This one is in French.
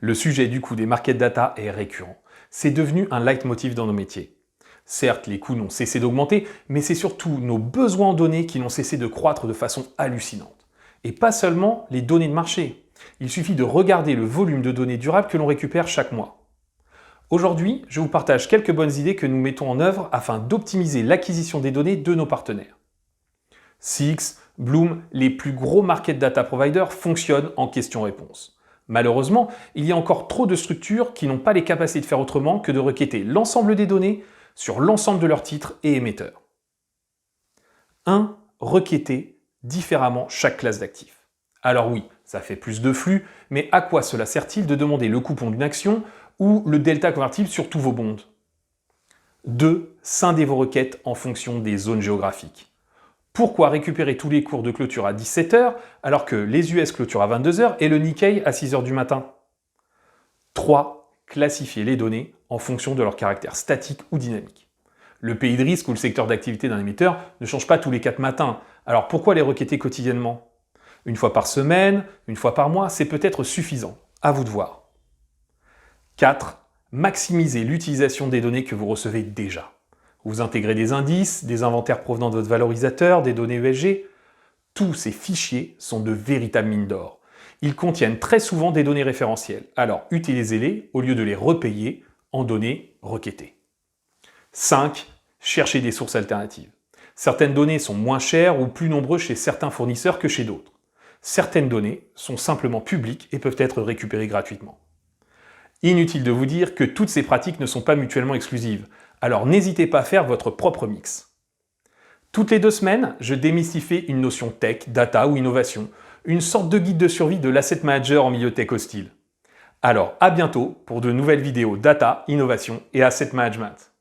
Le sujet du coût des market data est récurrent. C'est devenu un leitmotiv dans nos métiers. Certes, les coûts n'ont cessé d'augmenter, mais c'est surtout nos besoins en données qui n'ont cessé de croître de façon hallucinante. Et pas seulement les données de marché. Il suffit de regarder le volume de données durables que l'on récupère chaque mois. Aujourd'hui, je vous partage quelques bonnes idées que nous mettons en œuvre afin d'optimiser l'acquisition des données de nos partenaires. Six, Bloom, les plus gros market data providers fonctionnent en question-réponse. Malheureusement, il y a encore trop de structures qui n'ont pas les capacités de faire autrement que de requêter l'ensemble des données sur l'ensemble de leurs titres et émetteurs. 1. Requêter différemment chaque classe d'actifs. Alors oui, ça fait plus de flux, mais à quoi cela sert-il de demander le coupon d'une action ou le delta convertible sur tous vos bonds? 2. Scindez vos requêtes en fonction des zones géographiques. Pourquoi récupérer tous les cours de clôture à 17 h alors que les US clôturent à 22 h et le Nikkei à 6 h du matin? 3. Classifier les données en fonction de leur caractère statique ou dynamique. Le pays de risque ou le secteur d'activité d'un émetteur ne change pas tous les 4 matins, alors pourquoi les requêter quotidiennement? Une fois par semaine, une fois par mois, c'est peut-être suffisant. À vous de voir. 4. Maximisez l'utilisation des données que vous recevez déjà. Vous intégrez des indices, des inventaires provenant de votre valorisateur, des données ESG. Tous ces fichiers sont de véritables mines d'or. Ils contiennent très souvent des données référentielles, alors utilisez-les au lieu de les repayer en données requêtées. 5. Cherchez des sources alternatives. Certaines données sont moins chères ou plus nombreuses chez certains fournisseurs que chez d'autres. Certaines données sont simplement publiques et peuvent être récupérées gratuitement. Inutile de vous dire que toutes ces pratiques ne sont pas mutuellement exclusives, alors n'hésitez pas à faire votre propre mix. Toutes les 2 semaines, je démystifie une notion tech, data ou innovation, une sorte de guide de survie de l'asset manager en milieu tech hostile. Alors à bientôt pour de nouvelles vidéos data, innovation et asset management.